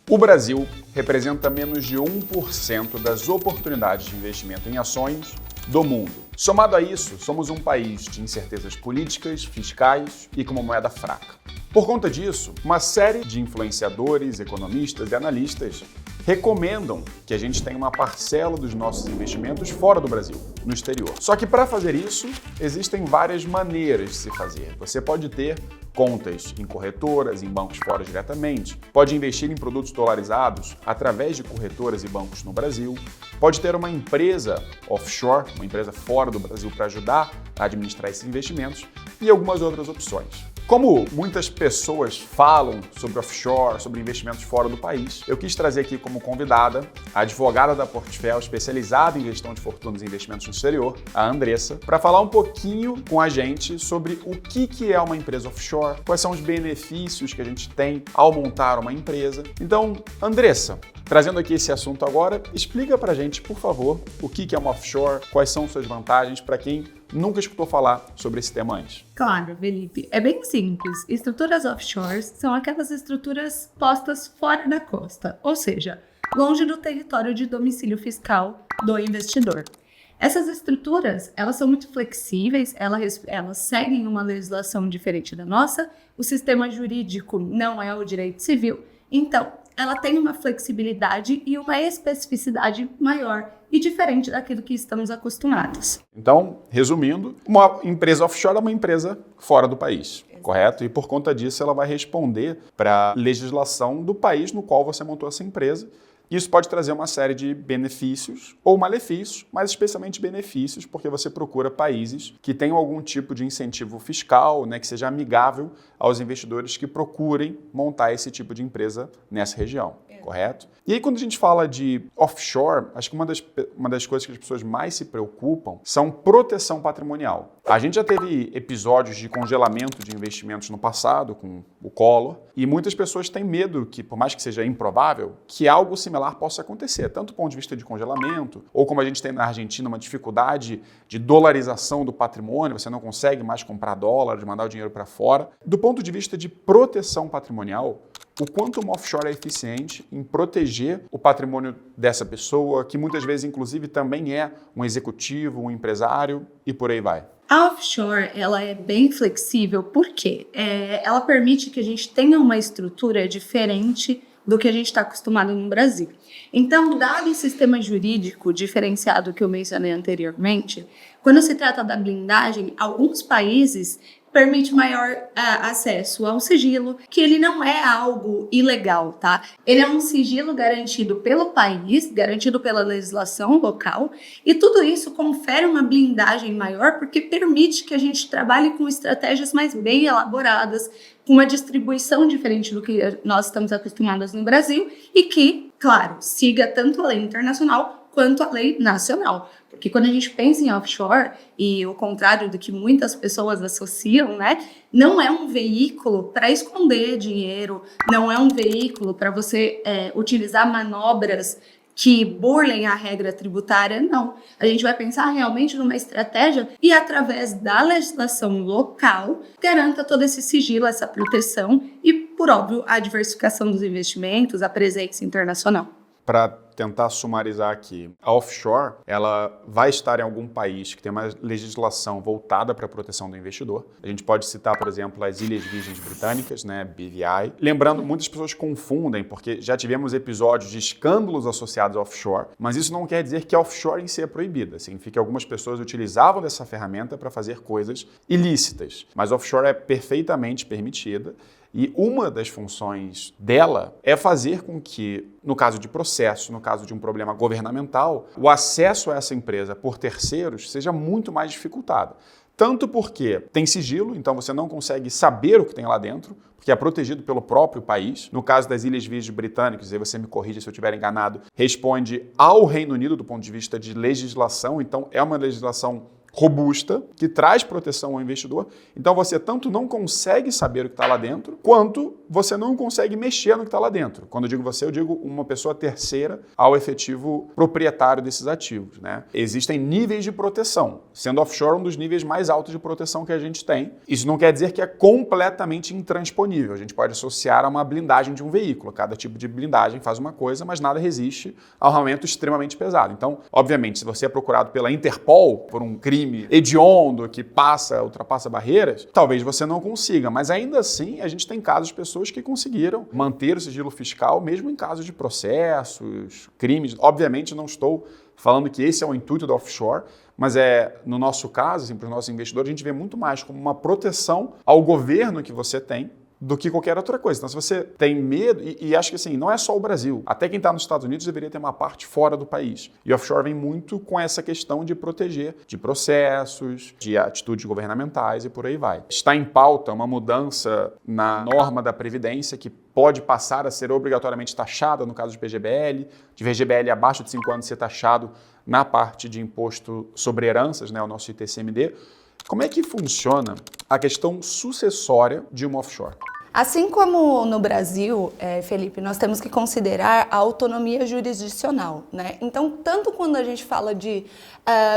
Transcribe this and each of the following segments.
O Brasil representa menos de 1% das oportunidades de investimento em ações do mundo. Somado a isso, somos um país de incertezas políticas, fiscais e com uma moeda fraca. Por conta disso, uma série de influenciadores, economistas e analistas recomendam que a gente tenha uma parcela dos nossos investimentos fora do Brasil, no exterior. Só que para fazer isso, existem várias maneiras de se fazer. Você pode ter contas em corretoras, em bancos fora diretamente, pode investir em produtos dolarizados através de corretoras e bancos no Brasil, pode ter uma empresa offshore, uma empresa fora do Brasil para ajudar a administrar esses investimentos e algumas outras opções. Como muitas pessoas falam sobre offshore, sobre investimentos fora do país, eu quis trazer aqui como convidada a advogada da Portfel, especializada em gestão de fortunas e investimentos no exterior, a Andressa, para falar um pouquinho com a gente sobre o que é uma empresa offshore, quais são os benefícios que a gente tem ao montar uma empresa. Então, Andressa, trazendo aqui esse assunto agora, explica pra gente, por favor, o que é uma offshore, quais são suas vantagens para quem nunca escutou falar sobre esse tema antes. Claro, Felipe. É bem simples. Estruturas offshores são aquelas estruturas postas fora da costa, ou seja, longe do território de domicílio fiscal do investidor. Essas estruturas, elas são muito flexíveis, elas seguem uma legislação diferente da nossa, o sistema jurídico não é o direito civil, então ela tem uma flexibilidade e uma especificidade maior e diferente daquilo que estamos acostumados. Então, resumindo, uma empresa offshore é uma empresa fora do país, correto? E por conta disso ela vai responder para a legislação do país no qual você montou essa empresa. Isso pode trazer uma série de benefícios ou malefícios, mas especialmente benefícios, porque você procura países que tenham algum tipo de incentivo fiscal, né, que seja amigável aos investidores que procurem montar esse tipo de empresa nessa região, correto? E aí, quando a gente fala de offshore, acho que uma das coisas que as pessoas mais se preocupam são proteção patrimonial. A gente já teve episódios de congelamento de investimentos no passado, com o Collor, e muitas pessoas têm medo que, por mais que seja improvável, que algo similar possa acontecer, tanto do ponto de vista de congelamento, ou como a gente tem na Argentina uma dificuldade de dolarização do patrimônio, você não consegue mais comprar dólares, mandar o dinheiro para fora. Do ponto de vista de proteção patrimonial, o quanto uma offshore é eficiente em proteger o patrimônio dessa pessoa, que muitas vezes, inclusive, também é um executivo, um empresário e por aí vai. A offshore, ela é bem flexível, porque ela permite que a gente tenha uma estrutura diferente do que a gente está acostumado no Brasil. Então, dado o sistema jurídico diferenciado que eu mencionei anteriormente, quando se trata da blindagem, alguns países permite maior acesso ao sigilo, que ele não é algo ilegal, tá? Ele é um sigilo garantido pelo país, garantido pela legislação local, e tudo isso confere uma blindagem maior, porque permite que a gente trabalhe com estratégias mais bem elaboradas, com uma distribuição diferente do que nós estamos acostumados no Brasil, e que, claro, siga tanto a lei internacional quanto a lei nacional. Porque quando a gente pensa em offshore, e o contrário do que muitas pessoas associam, né, não é um veículo para esconder dinheiro, não é um veículo para você utilizar manobras que burlem a regra tributária, não. A gente vai pensar realmente numa estratégia e, através da legislação local, garanta todo esse sigilo, essa proteção e, por óbvio, a diversificação dos investimentos, a presença internacional. Para tentar sumarizar aqui, a offshore ela vai estar em algum país que tem uma legislação voltada para a proteção do investidor. A gente pode citar, por exemplo, as Ilhas Virgens Britânicas, né, BVI. Lembrando, muitas pessoas confundem, porque já tivemos episódios de escândalos associados a offshore, mas isso não quer dizer que a offshore em si é proibida. Significa que algumas pessoas utilizavam dessa ferramenta para fazer coisas ilícitas, mas offshore é perfeitamente permitida. E uma das funções dela é fazer com que, no caso de processo, no caso de um problema governamental, o acesso a essa empresa por terceiros seja muito mais dificultado. Tanto porque tem sigilo, então você não consegue saber o que tem lá dentro, porque é protegido pelo próprio país. No caso das Ilhas Virgens Britânicas, aí você me corrige se eu estiver enganado, responde ao Reino Unido do ponto de vista de legislação, então é uma legislação robusta, que traz proteção ao investidor. Então você tanto não consegue saber o que está lá dentro, quanto você não consegue mexer no que está lá dentro. Quando eu digo você, eu digo uma pessoa terceira ao efetivo proprietário desses ativos, né? Existem níveis de proteção, sendo offshore um dos níveis mais altos de proteção que a gente tem. Isso não quer dizer que é completamente intransponível. A gente pode associar a uma blindagem de um veículo. Cada tipo de blindagem faz uma coisa, mas nada resiste ao armamento extremamente pesado. Então, obviamente, se você é procurado pela Interpol por um crime hediondo que ultrapassa barreiras, talvez você não consiga. Mas ainda assim, a gente tem casos de pessoas que conseguiram manter o sigilo fiscal, mesmo em casos de processos, crimes. Obviamente, não estou falando que esse é o intuito do offshore, mas no nosso caso, assim, para os nossos investidores, a gente vê muito mais como uma proteção ao governo que você tem do que qualquer outra coisa. Então, se você tem medo, e acho que assim, não é só o Brasil, até quem está nos Estados Unidos deveria ter uma parte fora do país. E offshore vem muito com essa questão de proteger de processos, de atitudes governamentais e por aí vai. Está em pauta uma mudança na norma da Previdência que pode passar a ser obrigatoriamente taxada no caso de PGBL, de VGBL abaixo de 5 anos ser taxado na parte de imposto sobre heranças, né, o nosso ITCMD. Como é que funciona a questão sucessória de uma offshore? Assim como no Brasil, Felipe, nós temos que considerar a autonomia jurisdicional, né? Então, tanto quando a gente fala de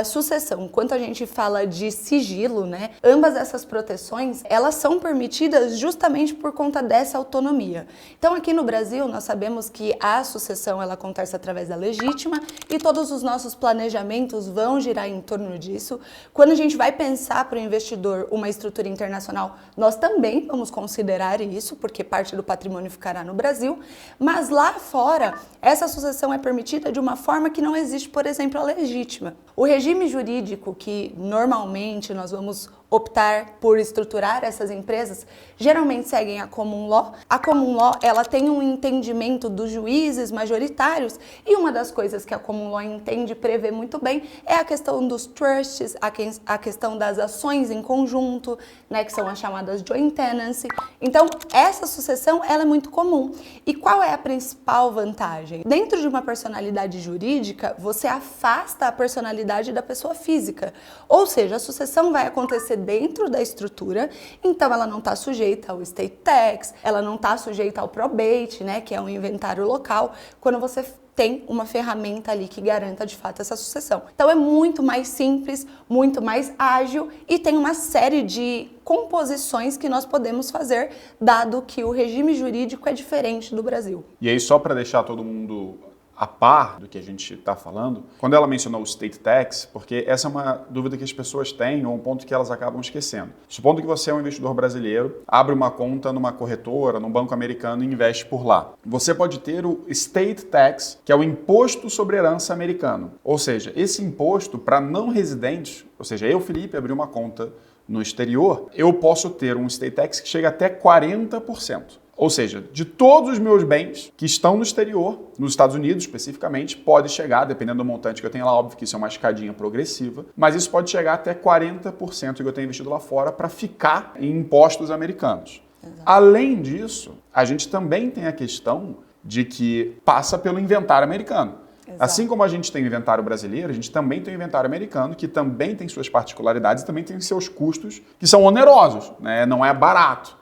sucessão, quanto a gente fala de sigilo, né? Ambas essas proteções, elas são permitidas justamente por conta dessa autonomia. Então, aqui no Brasil, nós sabemos que a sucessão, ela acontece através da legítima e todos os nossos planejamentos vão girar em torno disso. Quando a gente vai pensar para o investidor uma estrutura internacional, nós também vamos considerar isso, porque parte do patrimônio ficará no Brasil, mas lá fora, essa sucessão é permitida de uma forma que não existe, por exemplo, a legítima. O regime jurídico que normalmente nós vamos optar por estruturar essas empresas, geralmente seguem a common law. A common law, ela tem um entendimento dos juízes majoritários e uma das coisas que a common law entende e prevê muito bem é a questão dos trusts, a questão das ações em conjunto, né, que são as chamadas joint tenancy. Então, essa sucessão, ela é muito comum. E qual é a principal vantagem? Dentro de uma personalidade jurídica, você afasta a personalidade da pessoa física. Ou seja, a sucessão vai acontecer dentro da estrutura, então ela não está sujeita ao estate tax, ela não está sujeita ao probate, né, que é um inventário local, quando você tem uma ferramenta ali que garanta de fato essa sucessão. Então é muito mais simples, muito mais ágil e tem uma série de composições que nós podemos fazer, dado que o regime jurídico é diferente do Brasil. E aí, só para deixar todo mundo a par do que a gente está falando, quando ela mencionou o state tax, porque essa é uma dúvida que as pessoas têm ou um ponto que elas acabam esquecendo. Supondo que você é um investidor brasileiro, abre uma conta numa corretora, num banco americano e investe por lá. Você pode ter o state tax, que é o imposto sobre herança americano. Ou seja, esse imposto para não residentes, ou seja, eu, Felipe, abri uma conta no exterior, eu posso ter um state tax que chega até 40%. Ou seja, de todos os meus bens que estão no exterior, nos Estados Unidos especificamente, pode chegar, dependendo do montante que eu tenho lá, óbvio que isso é uma escadinha progressiva, mas isso pode chegar até 40% que eu tenho investido lá fora para ficar em impostos americanos. Exato. Além disso, a gente também tem a questão de que passa pelo inventário americano. Exato. Assim como a gente tem o inventário brasileiro, a gente também tem o inventário americano, que também tem suas particularidades e também tem seus custos que são onerosos, né? Não é barato.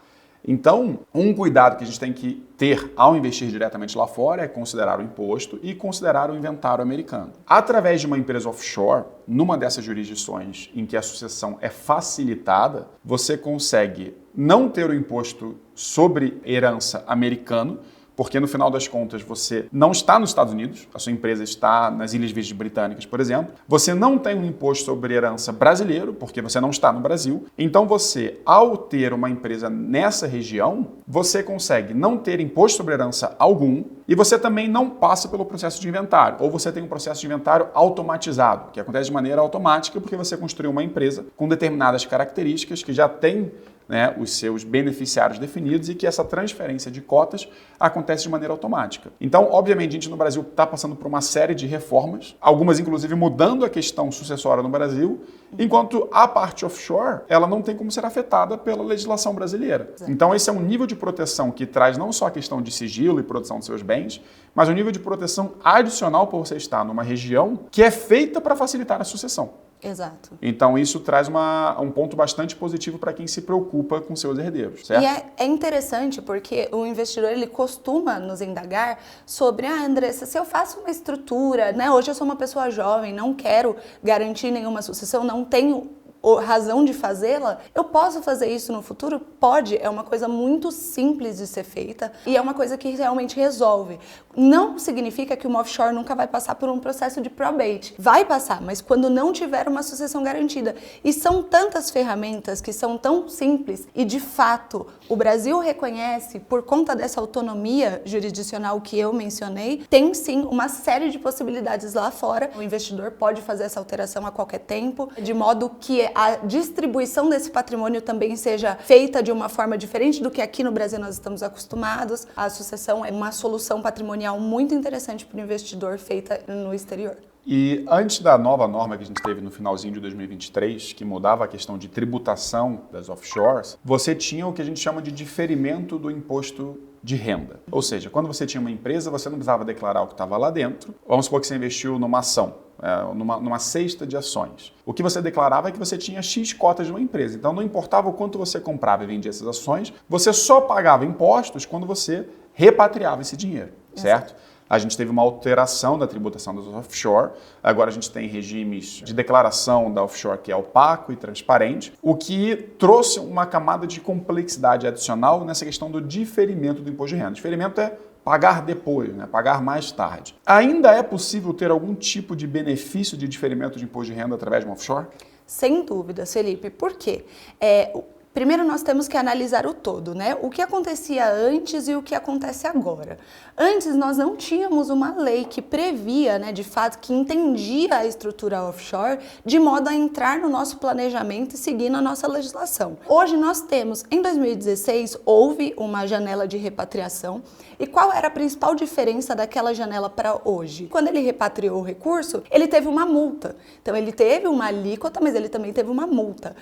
Então, um cuidado que a gente tem que ter ao investir diretamente lá fora é considerar o imposto e considerar o inventário americano. Através de uma empresa offshore, numa dessas jurisdições em que a sucessão é facilitada, você consegue não ter o imposto sobre herança americano, porque no final das contas você não está nos Estados Unidos, a sua empresa está nas Ilhas Virgens Britânicas, por exemplo. Você não tem um imposto sobre herança brasileiro, porque você não está no Brasil. Então você, ao ter uma empresa nessa região, você consegue não ter imposto sobre herança algum e você também não passa pelo processo de inventário. Ou você tem um processo de inventário automatizado, que acontece de maneira automática porque você construiu uma empresa com determinadas características que já tem, né, os seus beneficiários definidos e que essa transferência de cotas acontece de maneira automática. Então, obviamente, a gente no Brasil está passando por uma série de reformas, algumas inclusive mudando a questão sucessória no Brasil, enquanto a parte offshore, ela não tem como ser afetada pela legislação brasileira. Exato. Então, esse é um nível de proteção que traz não só a questão de sigilo e proteção dos seus bens, mas um nível de proteção adicional por você estar numa região que é feita para facilitar a sucessão. Exato. Então isso traz um ponto bastante positivo para quem se preocupa com seus herdeiros, certo? E é interessante porque o investidor ele costuma nos indagar sobre, Andressa, se eu faço uma estrutura, né? Hoje eu sou uma pessoa jovem, não quero garantir nenhuma sucessão, não tenho razão de fazê-la, eu posso fazer isso no futuro? Pode, é uma coisa muito simples de ser feita e é uma coisa que realmente resolve. Não significa que uma offshore nunca vai passar por um processo de probate. Vai passar, mas quando não tiver uma sucessão garantida. E são tantas ferramentas que são tão simples e, de fato, o Brasil reconhece, por conta dessa autonomia jurisdicional que eu mencionei, tem sim uma série de possibilidades lá fora. O investidor pode fazer essa alteração a qualquer tempo, de modo que a distribuição desse patrimônio também seja feita de uma forma diferente do que aqui no Brasil nós estamos acostumados. A sucessão é uma solução patrimonial muito interessante para o investidor feita no exterior. E antes da nova norma que a gente teve no finalzinho de 2023, que mudava a questão de tributação das offshores, você tinha o que a gente chama de diferimento do imposto de renda. Ou seja, quando você tinha uma empresa, você não precisava declarar o que estava lá dentro. Vamos supor que você investiu numa ação. Numa cesta de ações. O que você declarava é que você tinha X cotas de uma empresa. Então não importava o quanto você comprava e vendia essas ações, você só pagava impostos quando você repatriava esse dinheiro, certo? A gente teve uma alteração da tributação das offshore. Agora a gente tem regimes de declaração da offshore que é opaco e transparente, o que trouxe uma camada de complexidade adicional nessa questão do diferimento do imposto de renda. Diferimento é pagar depois, né? Pagar mais tarde. Ainda é possível ter algum tipo de benefício de diferimento de imposto de renda através de uma offshore? Sem dúvida, Felipe. Por quê? Primeiro nós temos que analisar o todo, né? O que acontecia antes e o que acontece agora. Antes nós não tínhamos uma lei que previa, né, de fato, que entendia a estrutura offshore de modo a entrar no nosso planejamento e seguir na nossa legislação. Hoje nós temos, em 2016, houve uma janela de repatriação. E qual era a principal diferença daquela janela para hoje? Quando ele repatriou o recurso, ele teve uma multa. Então ele teve uma alíquota, mas ele também teve uma multa.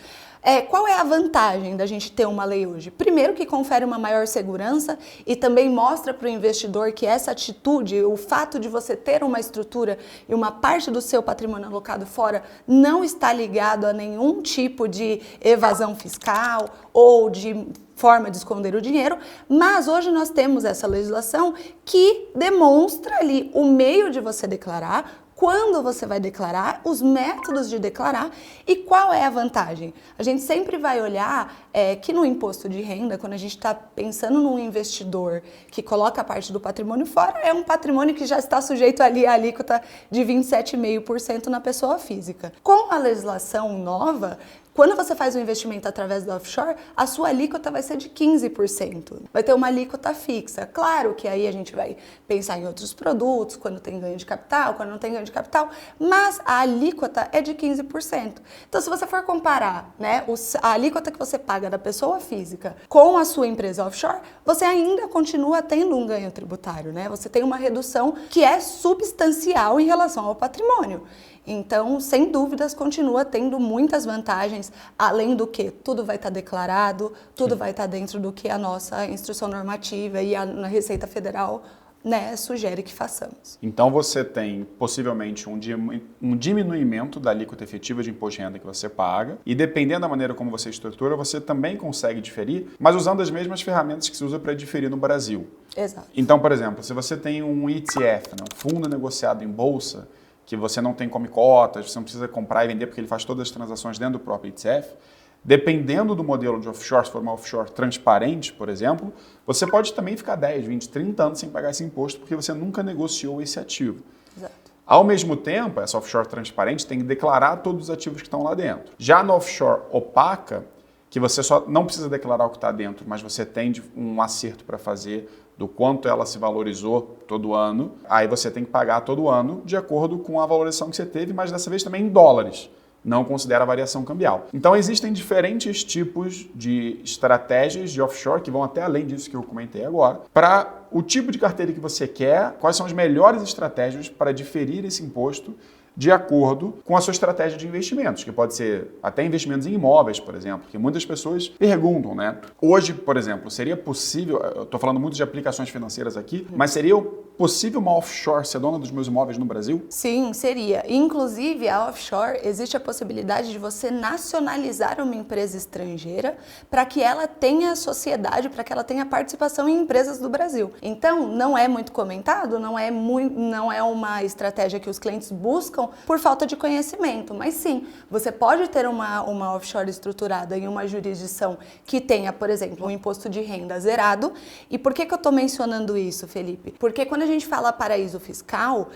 Qual é a vantagem da gente ter uma lei hoje? Primeiro que confere uma maior segurança e também mostra para o investidor que essa atitude, o fato de você ter uma estrutura e uma parte do seu patrimônio alocado fora não está ligado a nenhum tipo de evasão fiscal ou de forma de esconder o dinheiro, mas hoje nós temos essa legislação que demonstra ali o meio de você declarar, quando você vai declarar, os métodos de declarar e qual é a vantagem. A gente sempre vai olhar que no imposto de renda, quando a gente está pensando num investidor que coloca a parte do patrimônio fora, é um patrimônio que já está sujeito ali à alíquota de 27,5% na pessoa física. Com a legislação nova, quando você faz um investimento através da offshore, a sua alíquota vai ser de 15%. Vai ter uma alíquota fixa. Claro que aí a gente vai pensar em outros produtos, quando tem ganho de capital, quando não tem ganho de capital, mas a alíquota é de 15%. Então, se você for comparar, né, a alíquota que você paga da pessoa física com a sua empresa offshore, você ainda continua tendo um ganho tributário, né? Você tem uma redução que é substancial em relação ao patrimônio. Então, sem dúvidas, continua tendo muitas vantagens, além do que tudo vai estar declarado, tudo vai estar dentro do que a nossa instrução normativa e a Receita Federal, né, sugere que façamos. Então você tem possivelmente um diminuimento da alíquota efetiva de imposto de renda que você paga e dependendo da maneira como você estrutura, você também consegue diferir, mas usando as mesmas ferramentas que se usa para diferir no Brasil. Exato. Então, por exemplo, se você tem um ETF, né, um fundo negociado em bolsa, que você não tem come cotas, você não precisa comprar e vender porque ele faz todas as transações dentro do próprio ETF, dependendo do modelo de offshore, se for uma offshore transparente, por exemplo, você pode também ficar 10, 20, 30 anos sem pagar esse imposto porque você nunca negociou esse ativo. Exato. Ao mesmo tempo, essa offshore transparente tem que declarar todos os ativos que estão lá dentro. Já na offshore opaca, que você só não precisa declarar o que está dentro, mas você tem um acerto para fazer do quanto ela se valorizou todo ano, aí você tem que pagar todo ano de acordo com a valorização que você teve, mas dessa vez também em dólares, não considera a variação cambial. Então existem diferentes tipos de estratégias de offshore que vão até além disso que eu comentei agora, para o tipo de carteira que você quer, quais são as melhores estratégias para diferir esse imposto de acordo com a sua estratégia de investimentos, que pode ser até investimentos em imóveis, por exemplo, que muitas pessoas perguntam, né? Hoje, por exemplo, seria possível, eu estou falando muito de aplicações financeiras aqui, mas seria possível uma offshore ser dona dos meus imóveis no Brasil? Sim, seria. Inclusive, a offshore, existe a possibilidade de você nacionalizar uma empresa estrangeira para que ela tenha sociedade, para que ela tenha participação em empresas do Brasil. Então, não é muito comentado, não é uma estratégia que os clientes buscam por falta de conhecimento, mas sim, você pode ter uma offshore estruturada em uma jurisdição que tenha, por exemplo, um imposto de renda zerado. E por que eu estou mencionando isso, Felipe? Porque quando a gente fala paraíso fiscal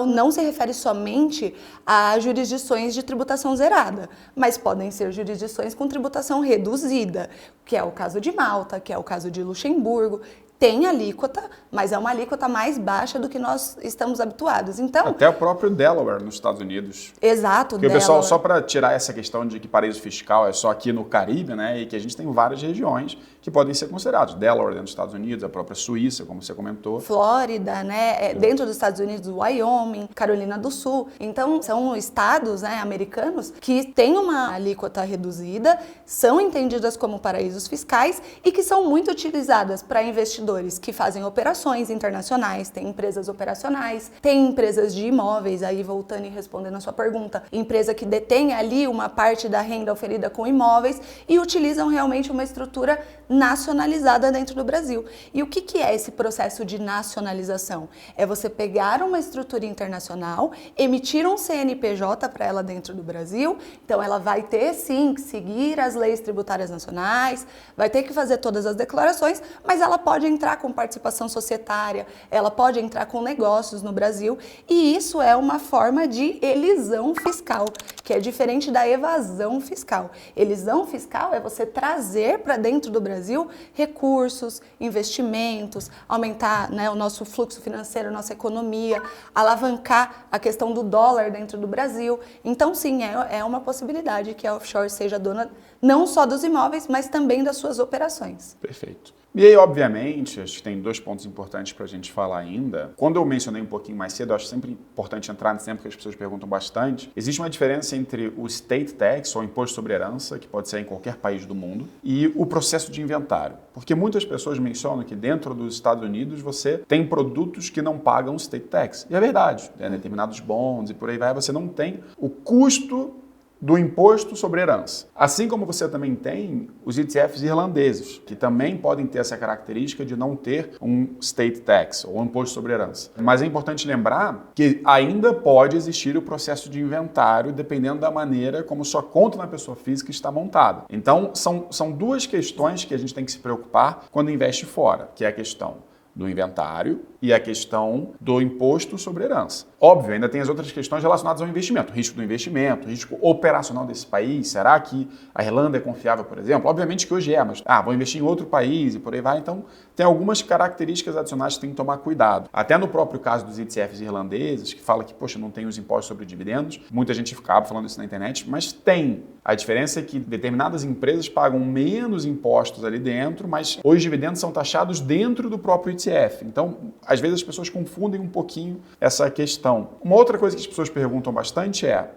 não se refere somente a jurisdições de tributação zerada, mas podem ser jurisdições com tributação reduzida, que é o caso de Malta, que é o caso de Luxemburgo. Tem alíquota, mas é uma alíquota mais baixa do que nós estamos habituados. Então, até o próprio Delaware nos Estados Unidos. Exato, porque o pessoal, só para tirar essa questão de que paraíso fiscal é só aqui no Caribe, né, e que a gente tem várias regiões que podem ser considerados. Delaware dentro dos Estados Unidos, a própria Suíça, como você comentou. Flórida, né, dentro dos Estados Unidos, Wyoming, Carolina do Sul. Então, são estados, né, americanos que têm uma alíquota reduzida, são entendidas como paraísos fiscais e que são muito utilizadas para investidores que fazem operações internacionais, tem empresas operacionais, tem empresas de imóveis, aí voltando e respondendo a sua pergunta, empresa que detém ali uma parte da renda oferida com imóveis e utilizam realmente uma estrutura nacionalizada dentro do Brasil. E o que é esse processo de nacionalização? É você pegar uma estrutura internacional, emitir um CNPJ para ela dentro do Brasil, então ela vai ter sim que seguir as leis tributárias nacionais, vai ter que fazer todas as declarações, mas ela pode entrar com participação societária, ela pode entrar com negócios no Brasil, e isso é uma forma de elisão fiscal, que é diferente da evasão fiscal. Elisão fiscal é você trazer para dentro do Brasil recursos, investimentos, aumentar, né, o nosso fluxo financeiro, nossa economia, alavancar a questão do dólar dentro do Brasil. Então, sim, é uma possibilidade que a offshore seja dona não só dos imóveis, mas também das suas operações. Perfeito. E aí, obviamente, acho que tem 2 pontos importantes para a gente falar ainda. Quando eu mencionei um pouquinho mais cedo, eu acho sempre importante entrar nesse tempo que as pessoas perguntam bastante. Existe uma diferença entre o state tax, ou imposto sobre herança, que pode ser em qualquer país do mundo, e o processo de inventário. Porque muitas pessoas mencionam que dentro dos Estados Unidos você tem produtos que não pagam state tax. E é verdade, né? Determinados bonds e por aí vai, você não tem o custo do imposto sobre herança. Assim como você também tem os ETFs irlandeses, que também podem ter essa característica de não ter um state tax, ou um imposto sobre herança. Mas é importante lembrar que ainda pode existir o processo de inventário, dependendo da maneira como sua conta na pessoa física está montada. Então, são 2 questões que a gente tem que se preocupar quando investe fora, que é a questão do inventário e a questão do imposto sobre herança. Óbvio, ainda tem as outras questões relacionadas ao investimento, risco do investimento, risco operacional desse país, será que a Irlanda é confiável, por exemplo? Obviamente que hoje é, mas vou investir em outro país e por aí vai, então tem algumas características adicionais que tem que tomar cuidado. Até no próprio caso dos ETFs irlandeses, que fala que, poxa, não tem os impostos sobre dividendos, muita gente acaba falando isso na internet, mas tem. A diferença é que determinadas empresas pagam menos impostos ali dentro, mas os dividendos são taxados dentro do próprio ETF. Então, às vezes as pessoas confundem um pouquinho essa questão. Uma outra coisa que as pessoas perguntam bastante é: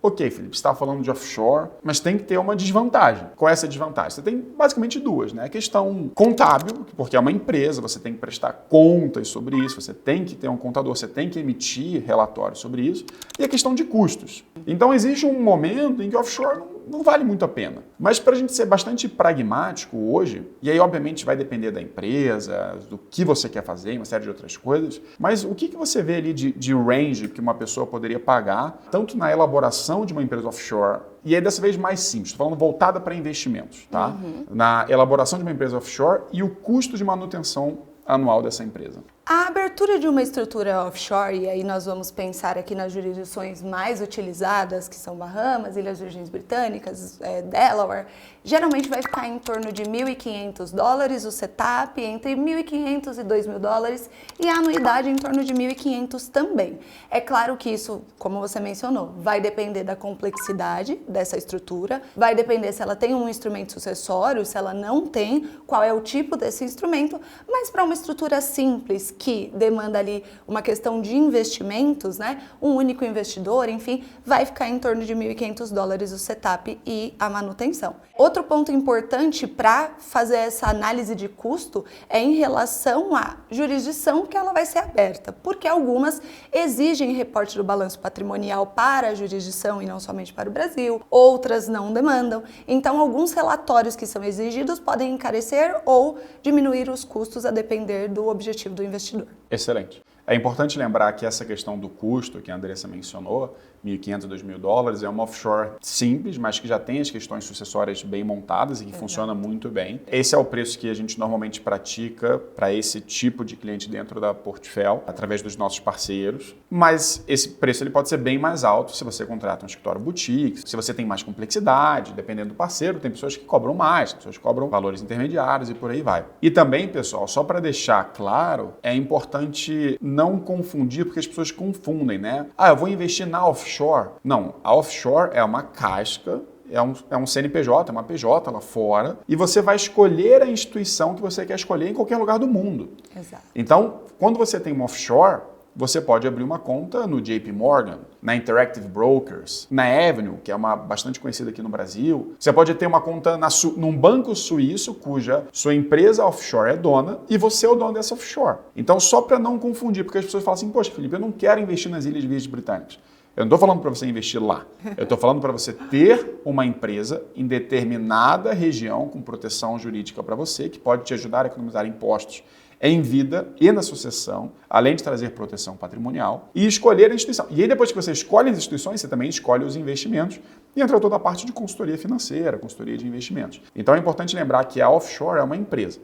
ok, Felipe, você estava falando de offshore, mas tem que ter uma desvantagem. Qual é essa desvantagem? Você tem basicamente 2, né? A questão contábil, porque é uma empresa, você tem que prestar contas sobre isso, você tem que ter um contador, você tem que emitir relatórios sobre isso, e a questão de custos. Então, existe um momento em que offshore não vale muito a pena. Mas para a gente ser bastante pragmático hoje, e aí obviamente vai depender da empresa, do que você quer fazer, uma série de outras coisas, mas o que você vê ali de range que uma pessoa poderia pagar, tanto na elaboração de uma empresa offshore, e aí dessa vez mais simples, estou falando voltada para investimentos, tá? Na elaboração de uma empresa offshore e o custo de manutenção anual dessa empresa. A abertura de uma estrutura offshore, e aí nós vamos pensar aqui nas jurisdições mais utilizadas, que são Bahamas, Ilhas Virgens Britânicas, Delaware, geralmente vai ficar em torno de $1.500 o setup, entre $1.500 e $2.000, e a anuidade em torno de $1.500 também. É claro que isso, como você mencionou, vai depender da complexidade dessa estrutura, vai depender se ela tem um instrumento sucessório, se ela não tem, qual é o tipo desse instrumento, mas para uma estrutura simples, que demanda ali uma questão de investimentos, né? Um único investidor, enfim, vai ficar em torno de $1.500 o setup e a manutenção. Outro ponto importante para fazer essa análise de custo é em relação à jurisdição que ela vai ser aberta, porque algumas exigem reporte do balanço patrimonial para a jurisdição e não somente para o Brasil, outras não demandam. Então, alguns relatórios que são exigidos podem encarecer ou diminuir os custos a depender do objetivo do investidor. Excelente. É importante lembrar que essa questão do custo que a Andressa mencionou, $1.500 a $2.000, é uma offshore simples, mas que já tem as questões sucessórias bem montadas e que funciona muito bem. Esse é o preço que a gente normalmente pratica para esse tipo de cliente dentro da Portfel, através dos nossos parceiros. Mas esse preço ele pode ser bem mais alto se você contrata um escritório boutique, se você tem mais complexidade, dependendo do parceiro, tem pessoas que cobram mais, pessoas que cobram valores intermediários e por aí vai. E também, pessoal, só para deixar claro, é importante não confundir, porque as pessoas confundem, né? Eu vou investir na offshore. Não, a offshore é uma casca, é um CNPJ, é uma PJ lá fora, e você vai escolher a instituição que você quer escolher em qualquer lugar do mundo. Exato. Então, quando você tem uma offshore, você pode abrir uma conta no JP Morgan, na Interactive Brokers, na Avenue, que é uma bastante conhecida aqui no Brasil. Você pode ter uma conta num banco suíço, cuja sua empresa offshore é dona, e você é o dono dessa offshore. Então, só para não confundir, porque as pessoas falam assim, poxa, Felipe, eu não quero investir nas Ilhas Virgens Britânicas. Eu não estou falando para você investir lá. Eu estou falando para você ter uma empresa em determinada região com proteção jurídica para você, que pode te ajudar a economizar impostos em vida e na sucessão, além de trazer proteção patrimonial, e escolher a instituição. E aí, depois que você escolhe as instituições, você também escolhe os investimentos e entra toda a parte de consultoria financeira, consultoria de investimentos. Então, é importante lembrar que a offshore é uma empresa.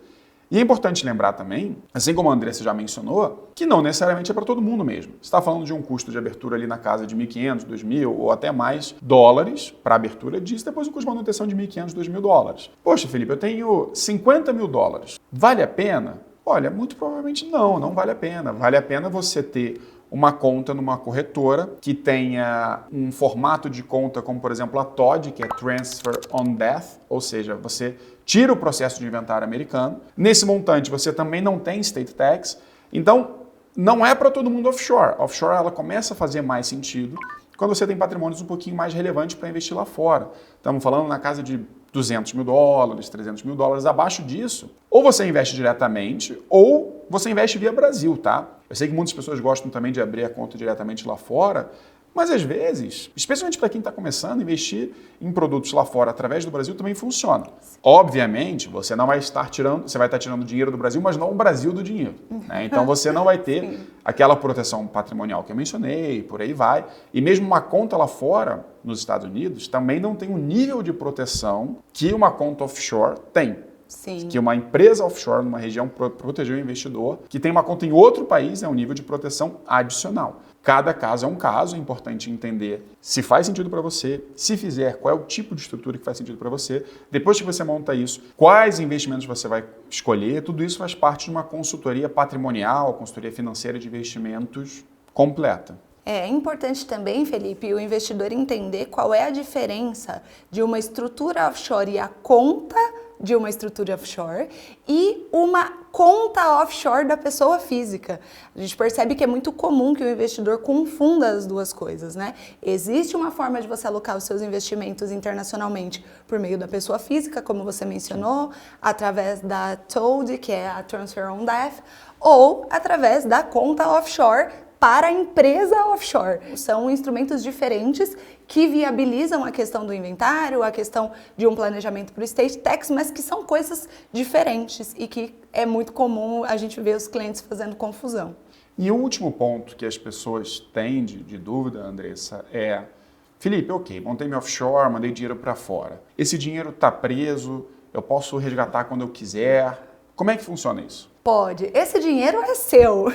E é importante lembrar também, assim como a Andressa já mencionou, que não necessariamente é para todo mundo mesmo. Você está falando de um custo de abertura ali na casa de $1.500, $2.000 ou até mais dólares para a abertura disso, depois um custo de manutenção de $1.500, $2.000. Poxa, Felipe, eu tenho $50.000. Vale a pena? Olha, muito provavelmente não vale a pena. Vale a pena você ter uma conta numa corretora que tenha um formato de conta como, por exemplo, a TOD, que é Transfer on Death, ou seja, você tira o processo de inventário americano. Nesse montante, você também não tem state tax. Então, não é para todo mundo offshore. A offshore ela começa a fazer mais sentido quando você tem patrimônios um pouquinho mais relevantes para investir lá fora. Estamos falando na casa de $200.000, $300.000. Abaixo disso, ou você investe diretamente ou você investe via Brasil, tá? Eu sei que muitas pessoas gostam também de abrir a conta diretamente lá fora, mas às vezes, especialmente para quem está começando, investir em produtos lá fora através do Brasil também funciona. Obviamente, você não vai estar tirando, você vai estar tirando dinheiro do Brasil, mas não o Brasil do dinheiro, né? Então você não vai ter aquela proteção patrimonial que eu mencionei, por aí vai. E mesmo uma conta lá fora, nos Estados Unidos, também não tem o nível de proteção que uma conta offshore tem. Sim. Que uma empresa offshore numa região proteger o investidor, que tem uma conta em outro país, é um nível de proteção adicional. Cada caso é um caso, é importante entender se faz sentido para você, se fizer, qual é o tipo de estrutura que faz sentido para você. Depois que você monta isso, quais investimentos você vai escolher, tudo isso faz parte de uma consultoria patrimonial, consultoria financeira de investimentos completa. É importante também, Felipe, o investidor entender qual é a diferença de uma estrutura offshore e a conta de uma estrutura offshore e uma conta offshore da pessoa física. A gente percebe que é muito comum que o investidor confunda as duas coisas, né? Existe uma forma de você alocar os seus investimentos internacionalmente por meio da pessoa física, como você mencionou, através da TOD, que é a Transfer on Death, ou através da conta offshore para a empresa offshore. São instrumentos diferentes que viabilizam a questão do inventário, a questão de um planejamento para o estate tax, mas que são coisas diferentes e que é muito comum a gente ver os clientes fazendo confusão. E o último ponto que as pessoas têm de dúvida, Andressa, é: Felipe, ok, montei meu offshore, mandei dinheiro para fora. Esse dinheiro está preso, eu posso resgatar quando eu quiser. Como é que funciona isso? Pode. Esse dinheiro é seu.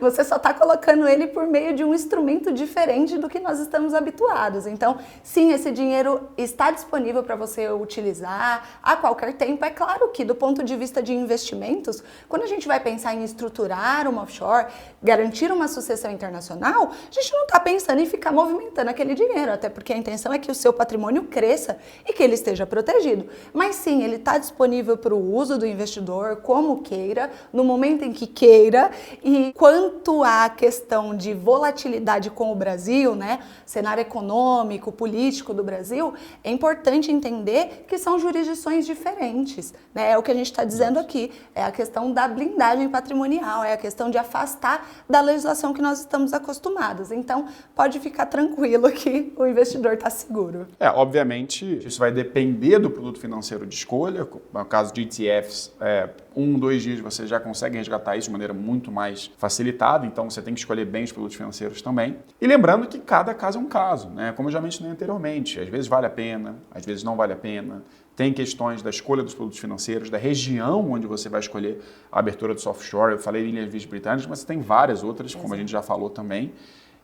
Você só está colocando ele por meio de um instrumento diferente do que nós estamos habituados. Então, sim, esse dinheiro está disponível para você utilizar a qualquer tempo. É claro que, do ponto de vista de investimentos, quando a gente vai pensar em estruturar uma offshore, garantir uma sucessão internacional, a gente não está pensando em ficar movimentando aquele dinheiro, até porque a intenção é que o seu patrimônio cresça e que ele esteja protegido. Mas sim, ele está disponível para o uso do investidor, como queira, queira, no momento em que queira. E quanto à questão de volatilidade com o Brasil, né, cenário econômico, político do Brasil, é importante entender que são jurisdições diferentes, né? É o que a gente está dizendo aqui, é a questão da blindagem patrimonial, é a questão de afastar da legislação que nós estamos acostumados. Então, pode ficar tranquilo que o investidor está seguro. Obviamente, isso vai depender do produto financeiro de escolha. No caso de ETFs, 2 dias você já consegue resgatar isso de maneira muito mais facilitada, então você tem que escolher bem os produtos financeiros também. E lembrando que cada caso é um caso, né? Como eu já mencionei anteriormente, às vezes vale a pena, às vezes não vale a pena. Tem questões da escolha dos produtos financeiros, da região onde você vai escolher a abertura do offshore. Eu falei Ilhas Virgens Britânicas, mas tem várias outras, como a gente já falou também.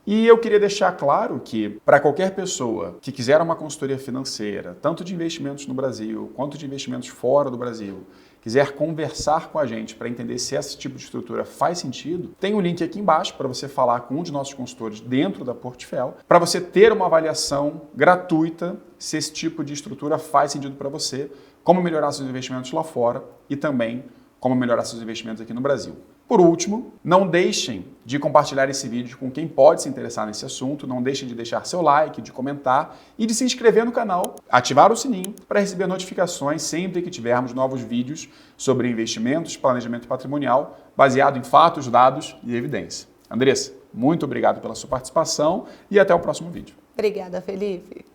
E eu queria deixar claro que, para qualquer pessoa que quiser uma consultoria financeira, tanto de investimentos no Brasil quanto de investimentos fora do Brasil, quiser conversar com a gente para entender se esse tipo de estrutura faz sentido, tem um link aqui embaixo para você falar com um de nossos consultores dentro da Portfel, para você ter uma avaliação gratuita se esse tipo de estrutura faz sentido para você, como melhorar seus investimentos lá fora e também como melhorar seus investimentos aqui no Brasil. Por último, não deixem de compartilhar esse vídeo com quem pode se interessar nesse assunto, não deixem de deixar seu like, de comentar e de se inscrever no canal, ativar o sininho para receber notificações sempre que tivermos novos vídeos sobre investimentos, planejamento patrimonial, baseado em fatos, dados e evidência. Andressa, muito obrigado pela sua participação e até o próximo vídeo. Obrigada, Felipe.